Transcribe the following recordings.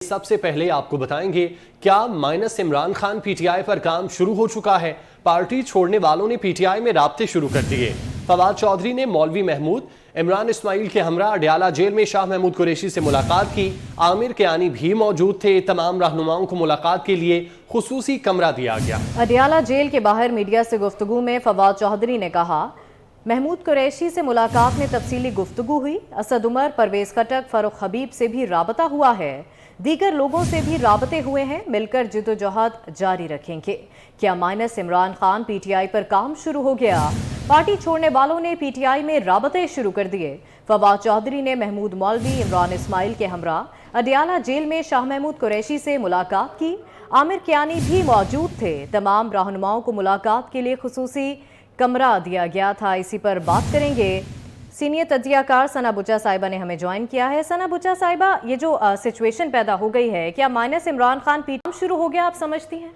सबसे पहले आपको बताएंगे क्या माइनस इमरान खान पीटीआई पर काम शुरू हो चुका है। पार्टी छोड़ने वालों ने पीटीआई में राब्ते शुरू कर दिए। फवाद चौधरी ने मौलवी महमूद इमरान इस्माइल के हमरा अडयाला जेल में शाह महमूद कुरैशी से मुलाकात की। आमिर कियानी भी मौजूद थे। तमाम रहनुमाओं को मुलाकात के लिए खुसूसी कमरा दिया गया। अडयाला जेल के बाहर मीडिया से गुफ्तगू में फवाद चौधरी ने कहा, महमूद कुरैशी से मुलाकात में तफसीली गुफ्तगू हुई। असद उमर, परवेज खटक, फरूख हबीब से भी राबता हुआ है। दीगर लोगों से भी राबते हुए हैं। मिलकर जिद्दोजहद जारी रखेंगे। क्या माइनस इमरान खान पीटीआई पर काम शुरू हो गया? पार्टी छोड़ने वालों ने पीटीआई में राबते शुरू कर दिए। फवाद चौधरी ने महमूद मौलवी इमरान इस्माइल के हमरा अडयाला जेल में शाह महमूद कुरैशी से मुलाकात की। आमिर कियानी भी मौजूद थे। तमाम रहनुमाओं को मुलाकात के लिए खुसूसी कमरा दिया गया था। इसी पर बात करेंगे। सीनियर तज्जियाकार सना बुच्चा साहिबा ने हमें ज्वाइन किया है। सना बुच्चा साहिबा, ये जो सिचुएशन पैदा हो गई है, क्या माइनस इमरान खान पीटीआई शुरू हो गया, आप समझती हैं?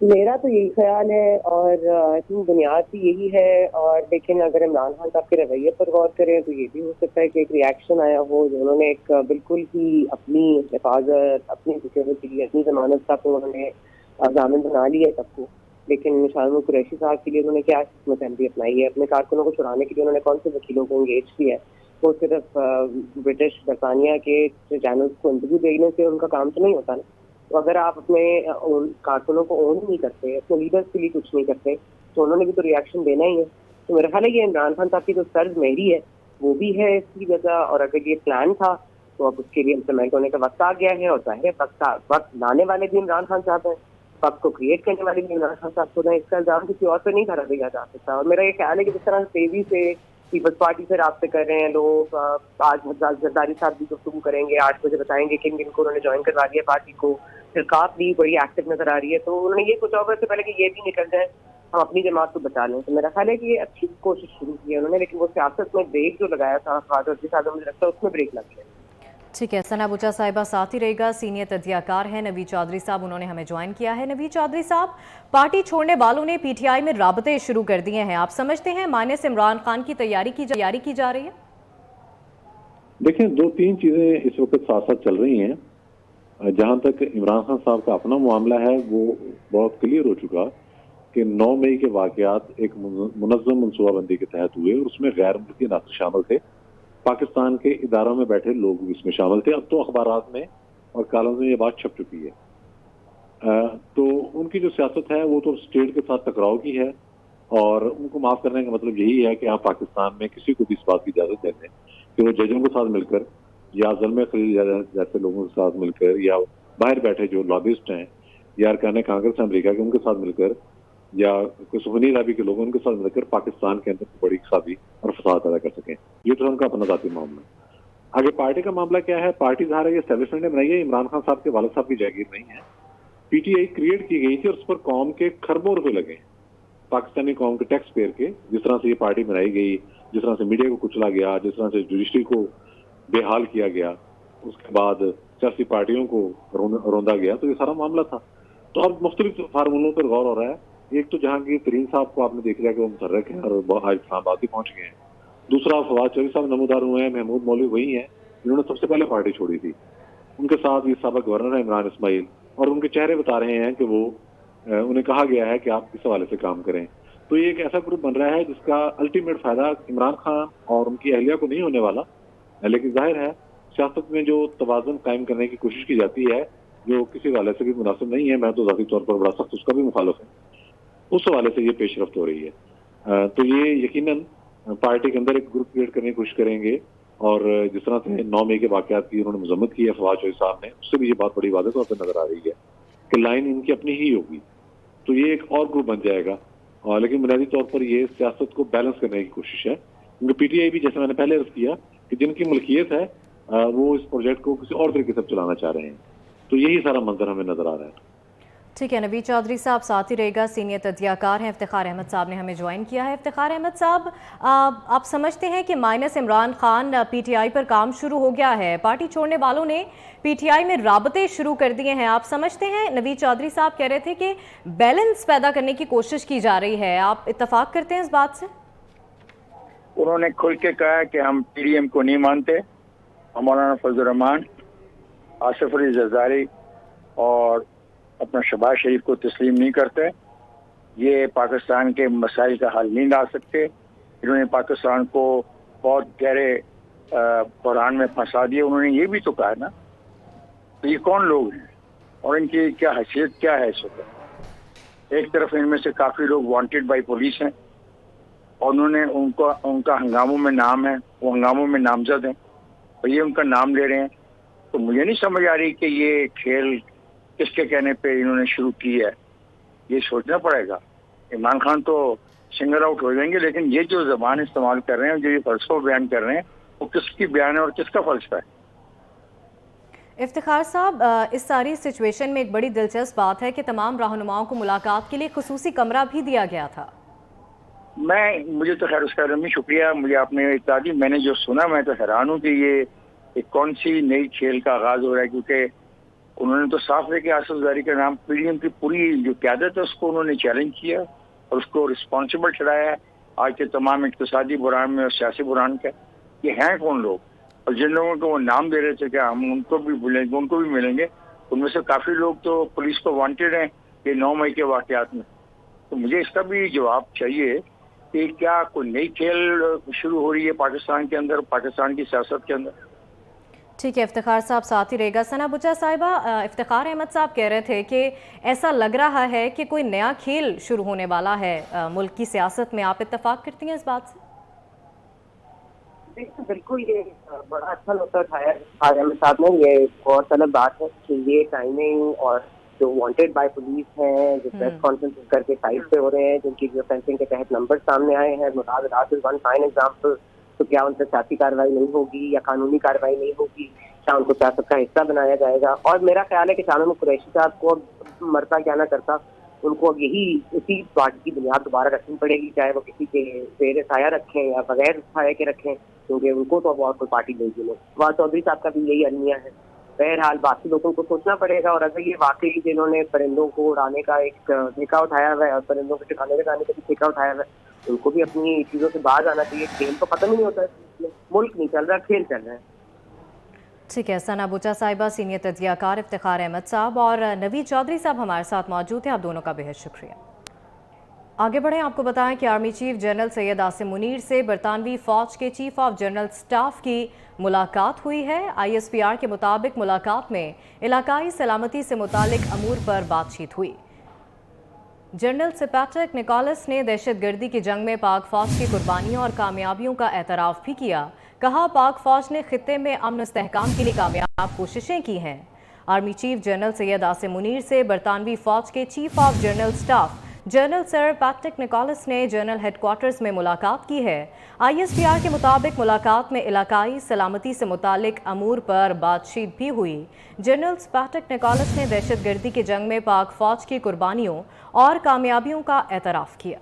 मेरा तो यही ख्याल है और आई थिंक बुनियाद भी यही है। और लेकिन अगर इमरान खान साहब के रवैये पर गौर करें तो ये भी हो सकता है कि एक रिएक्शन आया हो। उन्होंने एक बिल्कुल ही अपनी हिफाजत, अपनी सिक्योरिटी, अपनी जमानत का तो उन्होंने जामिन बना लिया है सबको। लेकिन शाह महमूद कुरैशी साहब के लिए उन्होंने क्या किस्मत अमली अपनाई है? अपने कारकुनों को छुड़ाने के लिए उन्होंने कौन से वकीलों को एंगेज किया है? वो सिर्फ ब्रिटिश बरतानिया के चैनल्स को इंटरव्यू देने से उनका काम तो नहीं होता ना। तो अगर आप अपने कारकुनों को ओन नहीं करते, अपने लीडर्स के लिए कुछ नहीं करते, तो उन्होंने भी तो रिएक्शन देना ही है। तो मेरा ख्याल है ये इमरान खान साहब की जो सर्द मेहरी है वो भी है इसकी वजह। और अगर ये प्लान था तो अब उसके लिए इम्प्लीमेंट होने का वक्त आ गया है। और जाहिर है वक्त लाने वाले भी इमरान खान साहब हैं, वक्त को क्रिएट करने वाले भी इमरान खान साहब को। इसका इल्जाम किसी और पर नहीं धरा दिया जा सकता। और मेरा ये ख्याल है कि जिस तरह तेजी से पीपल्स पार्टी से राब्ते कर रहे हैं लोग, आज जरदारी साहब भी गुफ्तगू करेंगे, 8 बजे बताएंगे किन किन को उन्होंने ज्वाइन करवा दिया पार्टी को। सरकार भी बड़ी एक्टिव नजर आ रही है। तो उन्होंने ये सोचा होगा इससे पहले कि ये भी निकल जाए, हम अपनी जमात को बचा लें। तो मेरा ख्याल है कि ये अच्छी कोशिश शुरू की है उन्होंने। लेकिन वो सियासत में ब्रेक जो लगाया था मुझे लगता है उसमें ब्रेक लग गया। ठीक है, सना बुच्चा साहिबा साथ ही रहेगा। सीनियर तज्जियाकार हैं नवीद चौधरी साहब, उन्होंने हमें ज्वाइन किया है। नवीद चौधरी साहब, पार्टी छोड़ने वालों ने पीटीआई में राबते शुरू कर दिए हैं। आप समझते हैं माइनस इमरान खान की तैयारी की जा रही है? देखिए, 2-3 चीजें इस वक्त साथ साथ चल रही हैं। जहां तक इमरान खान साहब का अपना मामला है वो बहुत क्लियर हो चुका कि 9 मई के वाकयात एक मुनज़्ज़म मनसूबाबंदी के तहत हुए और उसमें गैर मुल्की नाज़िर शामिल थे। पाकिस्तान के इदारों में बैठे लोग भी इसमें शामिल थे। अब तो अखबारात में और कॉलम्स में ये बात छप चुकी है। तो उनकी जो सियासत है वो तो स्टेट के साथ टकराव की है। और उनको माफ करने का मतलब यही है कि आप पाकिस्तान में किसी को भी इस बात की इजाजत दे दें कि वो जजों के साथ मिलकर या ज़ुल्म खलील जैसे लोगों के साथ मिलकर या बाहर बैठे जो लॉबिस्ट हैं या अरकान कांग्रेस अमेरिका के उनके साथ मिलकर या कोई सुफनी राबी के लोग उनके साथ मिलकर पाकिस्तान के अंदर बड़ी खसाबी और फसाद पैदा कर सकें। ये तो उनका अपना जाती मामला है। आगे पार्टी का मामला क्या है? पार्टी धारा ये एस्टेब्लिशमेंट ने बनाई है, इमरान खान साहब के वालिद साहब की जागीर नहीं है। पीटीआई क्रिएट की गई थी और उस पर कौम के खरबों रुपए लगे, पाकिस्तानी कौम के टैक्स पेयर के। जिस तरह से ये पार्टी बनाई गई, जिस तरह से मीडिया को कुचला गया, जिस तरह से जुडिशरी को बेहाल किया गया, उसके बाद सियासी पार्टियों को रौंदा गया, तो ये सारा मामला था। तो अब मुख्तलिफ फार्मूलों पर गौर हो रहा है। एक तो जहांगीर तरीन साहब को आपने देख लिया कि वो मुतर्रक हैं और आज इस्लामाबाद भी पहुंच गए हैं। दूसरा, फवाद चौधरी साहब नमूदार हुए हैं। महमूद मौलवी वही हैं जिन्होंने सबसे पहले पार्टी छोड़ी थी। उनके साथ भी साबिक गवर्नर है इमरान इस्माइल, और उनके चेहरे बता रहे हैं कि वो उन्हें कहा गया है कि आप इस हवाले से काम करें। तो ये एक ऐसा ग्रुप बन रहा है जिसका अल्टीमेट फायदा इमरान खान और उनकी अहलिया को नहीं होने वाला। लेकिन जाहिर है सियासत में जो तवाज़ुन कायम करने की कोशिश की जाती है जो किसी हवाले से भी मुनासिब नहीं है, मैं तो ज़ाती तौर पर बड़ा सख्त उसका भी मुखालिफ हूँ, उस हवाले से ये पेशरफ्त हो रही है। तो ये यकीनन पार्टी के अंदर एक ग्रुप क्रिएट करने की कोशिश करेंगे। और जिस तरह से 9 मई के वाकयात की उन्होंने मजम्मत की है फवाद चौधरी साहब ने, उससे भी ये बात बड़ी वाज़ेह तौर पर नजर आ रही है कि लाइन इनकी अपनी ही होगी। तो ये एक और ग्रुप बन जाएगा। और लेकिन बुनियादी तौर पर ये सियासत को बैलेंस करने की कोशिश है, क्योंकि पीटीआई भी जैसे मैंने पहले अर्ज किया कि जिनकी मुल्कियत है वो इस प्रोजेक्ट को किसी और तरीके से चलाना चाह रहे हैं। तो यही सारा मंजर हमें नजर आ रहा है। ठीक है, नवीद चौधरी साहब साथ ही रहेगा। सीनियर तज्जियाकार हैं इफ्तिखार अहमद साहब ने हमें ज्वाइन किया है। इफ्तिखार अहमद साहब, आप समझते हैं कि माइनस इमरान खान पीटीआई पर काम शुरू हो गया है? पार्टी छोड़ने वालों ने पीटीआई में राबते शुरू कर दिए हैं, आप समझते हैं? नवीद चौधरी साहब कह रहे थे कि बैलेंस पैदा करने की कोशिश की जा रही है, आप इत्तफाक करते हैं इस बात से? उन्होंने खुल के कहा कि हम पीडीएम को नहीं मानते। मौलाना फजल रहमान آصف علی زرداری اور اپنا شہباز شریف کو تسلیم نہیں کرتے. یہ پاکستان کے مسائل کا حل نہیں لا سکتے. انہوں نے پاکستان کو بہت گہرے بحران میں پھنسا دیا. انہوں نے یہ بھی تو کہا نا. تو یہ کون لوگ ہیں اور ان کی کیا حیثیت کیا ہے اس وقت؟ ایک طرف ان میں سے کافی لوگ وانٹیڈ بائی پولیس ہیں اور انہوں نے ان کا ہنگاموں میں نام ہے, وہ ہنگاموں میں نامزد ہیں اور یہ ان کا نام لے رہے ہیں. تو مجھے نہیں سمجھ آ رہی کہ یہ کھیل کس کے کہنے پہ انہوں نے شروع کی ہے. یہ سوچنا پڑے گا. عمران خان تو سنگل آؤٹ ہو جائیں گے, لیکن یہ جو زبان استعمال کر رہے ہیں, جو یہ فلسفہ بیان کر رہے ہیں, وہ کس کی بیان ہے اور کس کا فلسفہ ہے؟ افتخار صاحب, اس ساری سچویشن میں ایک بڑی دلچسپ بات ہے کہ تمام رہنماؤں کو ملاقات کے لیے خصوصی کمرہ بھی دیا گیا تھا. مجھے تو خیر اس کا رمی شکریہ, مجھے آپ نے اطلاع دی. میں نے جو سنا میں تو حیران ہوں کہ یہ ایک کون سی نئی کھیل کا آغاز ہو رہا ہے, کیونکہ انہوں نے تو صاف ہے کہ آصف زرداری کا نام پی ڈی ایم کی پوری جو قیادت ہے اس کو انہوں نے چیلنج کیا اور اس کو رسپانسبل ٹھہرایا ہے آج کے تمام اقتصادی بحران میں اور سیاسی بحران کے. یہ ہیں کون لوگ؟ اور جن لوگوں کو وہ نام دے رہے تھے کہ ہم ان کو بھی بھولیں گے, ان کو بھی ملیں گے, ان میں سے کافی لوگ تو پولیس کو وانٹیڈ ہیں یہ 9 مئی کے واقعات میں. تو مجھے اس کا بھی جواب چاہیے کہ کیا کوئی نئی کھیل شروع ہو رہی ہے پاکستان کے اندر, پاکستان کی سیاست کے اندر؟ ٹھیک ہے افتخار صاحب, ساتھ ہی رہے گا. ثنا بچا صاحبہ, افتخار احمد صاحب کہہ رہے تھے کہ ایسا لگ رہا ہے کہ کوئی نیا کھیل شروع ہونے والا ہے ملک کی سیاست میں. آپ اتفاق کرتی ہیں اس بات سے؟ بالکل, یہ بڑا اچھا نقطہ اٹھایا احمد صاحب نے. یہ غور طلب بات ہے کہ یہ ٹائمنگ اور جو وانٹیڈ بائی پولیس ہیں, جو پریس کانفرنس کر کے سائٹ پہ ہو رہے ہیں, جن کی جو فینسنگ کے تحت نمبر سامنے آئے ہیں, مراد ون فائن ایگزامپل. تو کیا ان سے سیاسی کارروائی نہیں ہوگی یا قانونی کارروائی نہیں ہوگی؟ کیا ان کو سیاست کا حصہ بنایا جائے گا؟ اور میرا خیال ہے کہ شاہ محمود قریشی صاحب کو مرتا کیا نہ کرتا, ان کو یہی اسی پارٹی کی بنیاد دوبارہ رکھنی پڑے گی, چاہے وہ کسی کے زیر سایہ رکھیں یا بغیر سایہ کے رکھیں, کیونکہ ان کو تو اب اور کوئی پارٹی نہیں ملے. فواد چودھری صاحب کا بھی یہی المیہ ہے. بہرحال باقی لوگوں کو سوچنا پڑے گا. اور اگر یہ واقعی جنہوں نے پرندوں کو اڑانے کا ایک ٹھیکہ اٹھایا ہوا ہے اور پرندوں کو ٹھکانے لگانے کا بھی ٹھیکہ اٹھایا ہوا ہے, ان کو بھی اپنی چیزوں سے باز آنا چاہیے. کھیل تو ختم ہی نہیں ہوتا ہے, ملک نہیں چل رہا, کھیل چل رہا ہے. ٹھیک ہے, ثنا بچا صاحبہ, سینئر تجزیہ کار افتخار احمد صاحب اور نوید چودھری صاحب ہمارے ساتھ موجود ہیں. آپ دونوں کا بہت شکریہ. آگے بڑھیں, آپ کو بتائیں کہ army chief general Syed Asim Munir سے برطانوی فوج کے چیف آف جنرل سٹاف کی ملاقات ہوئی ہے. ISPR کے مطابق ملاقات میں علاقائی سلامتی سے متعلق امور پر بات چیت ہوئی. جنرل سر پیٹرک نکولس نے دہشت گردی کی جنگ میں پاک فوج کی قربانیوں اور کامیابیوں کا اعتراف بھی کیا. کہا پاک فوج نے خطے میں امن و استحکام کے لیے کامیاب کوششیں کی ہیں. Army chief general Syed Asim Munir سے برطانوی فوج کے chief of general staff general sir Patrick Nicholas نے جنرل ہیڈ کوارٹرز میں ملاقات کی ہے. ISPR کے مطابق ملاقات میں علاقائی سلامتی سے متعلق امور پر بات چیت بھی ہوئی. جنرل پیٹرک نکولس نے دہشت گردی کی جنگ میں پاک فوج کی قربانیوں اور کامیابیوں کا اعتراف کیا.